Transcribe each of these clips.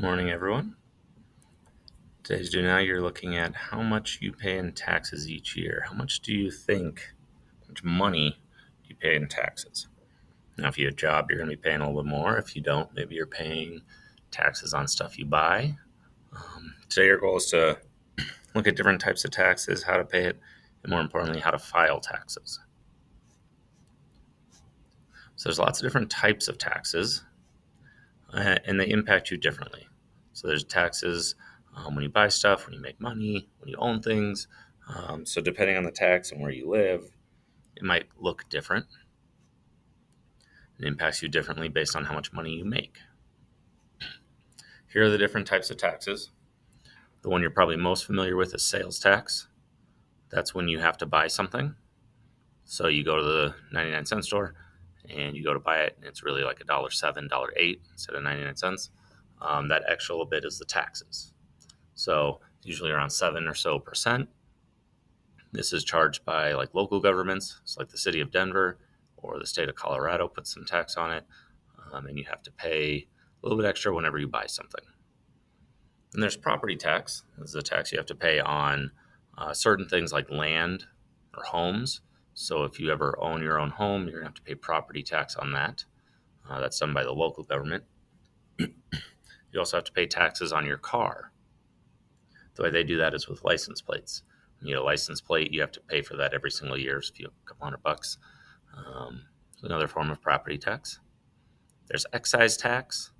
Morning, everyone. Today's due now. You're looking at how much you pay in taxes each year. How much do you think, how much money do you pay in taxes? Now, if you have a job, you're going to be paying a little bit more. If you don't, maybe you're paying taxes on stuff you buy. Today, our goal is to look at different types of taxes, how to pay it, and more importantly, how to file taxes. So, there's lots of different types of taxes, and they impact you differently. So there's taxes when you buy stuff, when you make money, when you own things. So depending on the tax and where you live, it might look different. It impacts you differently based on how much money you make. Here are the different types of taxes. The one you're probably most familiar with is sales tax. That's when you have to buy something. So you go to the 99-cent store and you go to buy it, and it's really like $1.07, $1.08 instead of 99 cents. That extra little bit is the taxes. So usually around 7% or so. This is charged by like local governments, so like the city of Denver or the state of Colorado puts some tax on it, and you have to pay a little bit extra whenever you buy something. And there's property tax. This is a tax you have to pay on certain things like land or homes. So if you ever own your own home, you're going to have to pay property tax on that. That's done by the local government. You also have to pay taxes on your car. The way they do that is with license plates. When you get a license plate, you have to pay for that every single year. It's a couple $100. Another form of property tax. There's excise tax.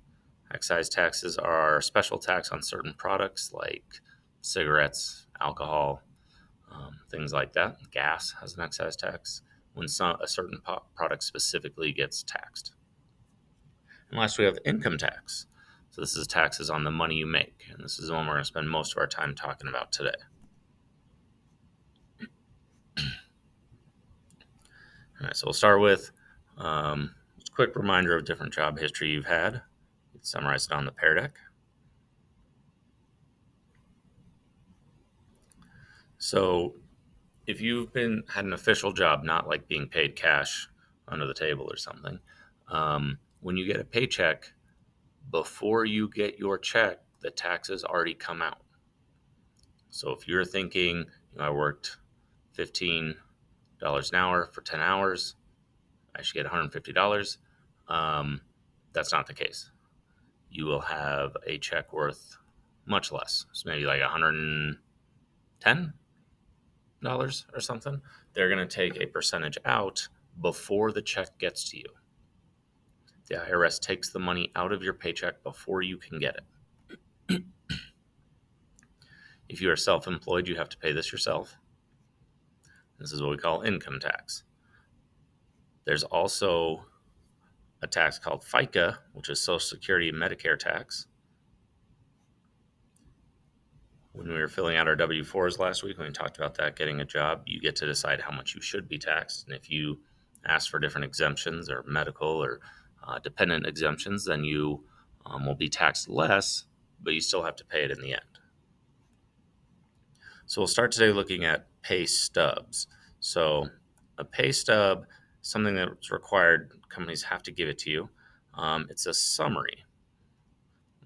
Excise taxes are special tax on certain products like cigarettes, alcohol, things like that. Gas has an excise tax when a certain product specifically gets taxed. And last, we have income tax. So this is taxes on the money you make, and this is the one we're going to spend most of our time talking about today. All right, so we'll start with just a quick reminder of different job history you've had. It's summarized on the Pear Deck. So if you've had an official job, not like being paid cash under the table or something, when you get a paycheck, before you get your check, the taxes already come out. So if you're thinking, I worked $15 an hour for 10 hours, I should get $150. That's not the case. You will have a check worth much less. So maybe like $110 or something. They're going to take a percentage out before the check gets to you. The IRS takes the money out of your paycheck before you can get it. If you are self-employed, you have to pay this yourself. This is what we call income tax. There's also a tax called FICA, which is Social Security and Medicare tax. When we were filling out our W-4s last week, when we talked about that, getting a job, you get to decide how much you should be taxed. And if you ask for different exemptions or medical or dependent exemptions, then you will be taxed less, but you still have to pay it in the end. So we'll start today looking at pay stubs. So a pay stub, something that's required, companies have to give it to you. It's a summary.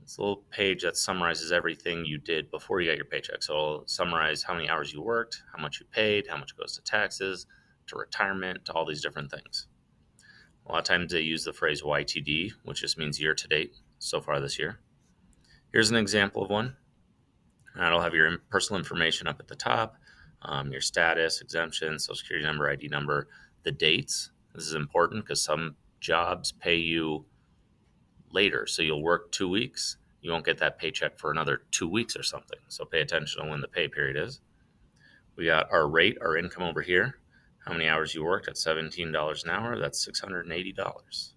It's a little page that summarizes everything you did before you got your paycheck. So it'll summarize how many hours you worked, how much you paid, how much goes to taxes, to retirement, to all these different things. A lot of times they use the phrase YTD, which just means year to date, so far this year. Here's an example of one. It'll have your personal information up at the top, your status, exemption, social security number, ID number, the dates. This is important because some jobs pay you later. So you'll work 2 weeks. You won't get that paycheck for another 2 weeks or something. So pay attention to when the pay period is. We got our rate, our income over here. How many hours you worked at $17 an hour? That's $680.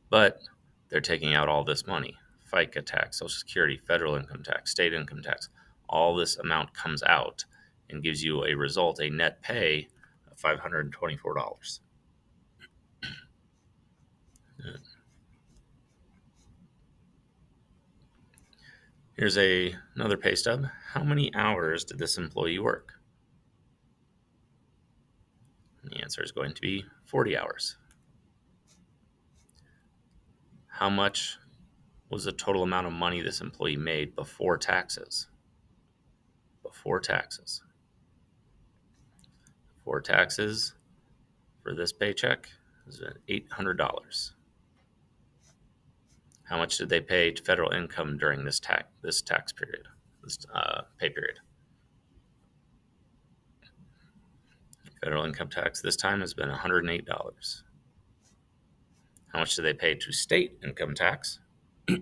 But they're taking out all this money. FICA tax, Social Security, federal income tax, state income tax. All this amount comes out and gives you a result, a net pay of $524. Here's another pay stub. How many hours did this employee work? And the answer is going to be 40 hours. How much was the total amount of money this employee made before taxes. Before taxes. Before taxes for this paycheck is $800. How much did they pay to federal income during this tax period, this pay period? Federal income tax this time has been $108. How much did they pay to state income tax? So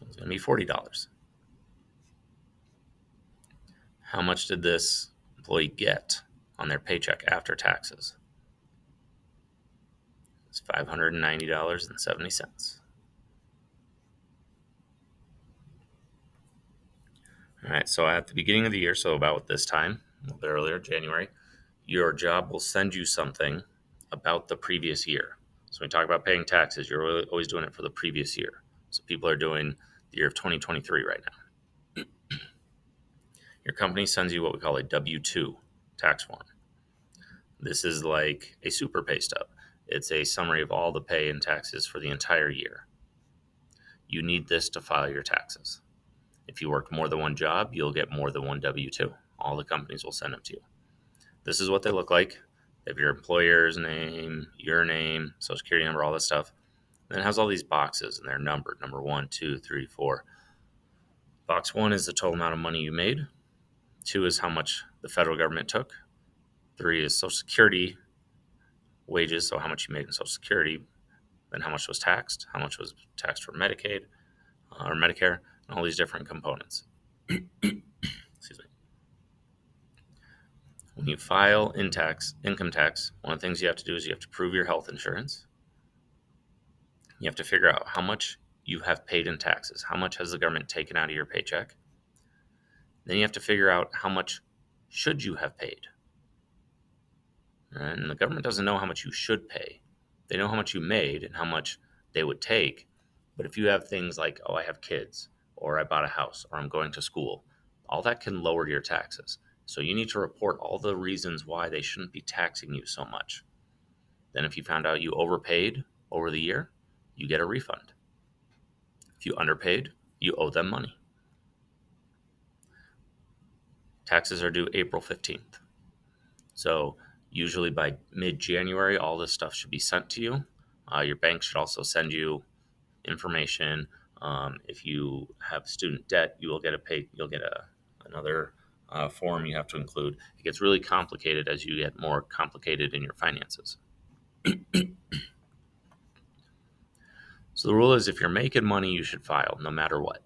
it's going to be $40. How much did this employee get on their paycheck after taxes? It's $590.70. All right, so at the beginning of the year, so about this time, a little bit earlier, January, your job will send you something about the previous year. So when we talk about paying taxes, you're really always doing it for the previous year. So people are doing the year of 2023 right now. Your company sends you what we call a W-2 tax form. This is like a super pay stub. It's a summary of all the pay and taxes for the entire year. You need this to file your taxes. If you work more than one job, you'll get more than one W-2. All the companies will send them to you. This is what they look like. They have your employer's name, your name, social security number, all this stuff. And it has all these boxes and they're numbered. Number 1, 2, 3, 4. Box 1 is the total amount of money you made. 2 is how much the federal government took. 3 is Social Security wages, so how much you made in Social Security. Then how much was taxed, how much was taxed for Medicaid or Medicare, and all these different components. Excuse me. When you file income tax, one of the things you have to do is you have to prove your health insurance. You have to figure out how much you have paid in taxes. How much has the government taken out of your paycheck? Then you have to figure out how much should you have paid. And the government doesn't know how much you should pay. They know how much you made and how much they would take. But if you have things like, oh, I have kids, or I bought a house, or I'm going to school, all that can lower your taxes. So you need to report all the reasons why they shouldn't be taxing you so much. Then if you found out you overpaid over the year, you get a refund. If you underpaid, you owe them money. Taxes are due April 15th. So usually by mid-January, all this stuff should be sent to you. Your bank should also send you information. If you have student debt, you'll get another form you have to include. It gets really complicated as you get more complicated in your finances. So the rule is if you're making money, you should file no matter what,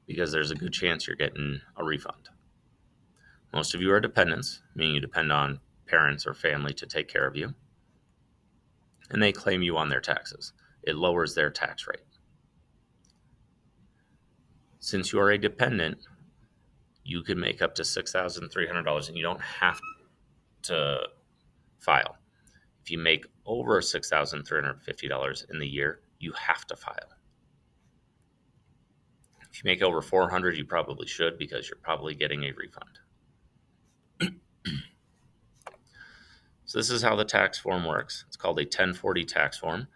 because there's a good chance you're getting a refund. Most of you are dependents, meaning you depend on parents or family to take care of you, and they claim you on their taxes. It lowers their tax rate. Since you are a dependent, you can make up to $6,300 and you don't have to file. If you make over $6,350 in the year, you have to file. If you make over $400, you probably should, because you're probably getting a refund. So this is how the tax form works. It's called a 1040 tax form.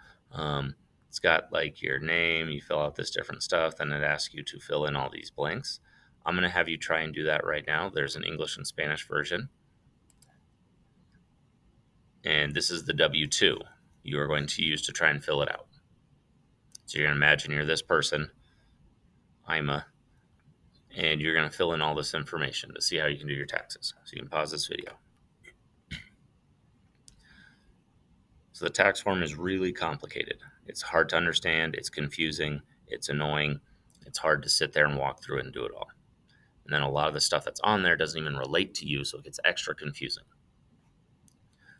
It's got like your name, you fill out this different stuff, then it asks you to fill in all these blanks. I'm going to have you try and do that right now. There's an English and Spanish version. And this is the W-2 you are going to use to try and fill it out. So you're going to imagine you're this person, Ima, and you're going to fill in all this information to see how you can do your taxes. So you can pause this video. So the tax form is really complicated. It's hard to understand, it's confusing, it's annoying, it's hard to sit there and walk through it and do it all. And then a lot of the stuff that's on there doesn't even relate to you, so it gets extra confusing.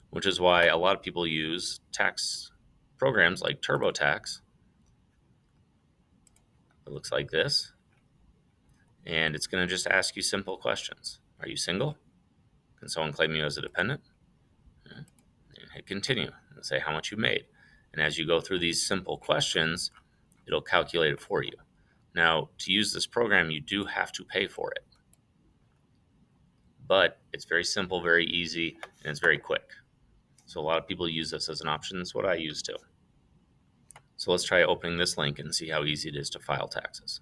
Which is why a lot of people use tax programs like TurboTax. It looks like this. And it's going to just ask you simple questions. Are you single? Can someone claim you as a dependent? And hit continue and say how much you made. And as you go through these simple questions, it'll calculate it for you. Now, to use this program, you do have to pay for it. But it's very simple, very easy, and it's very quick. So a lot of people use this as an option. That's what I use too. So let's try opening this link and see how easy it is to file taxes.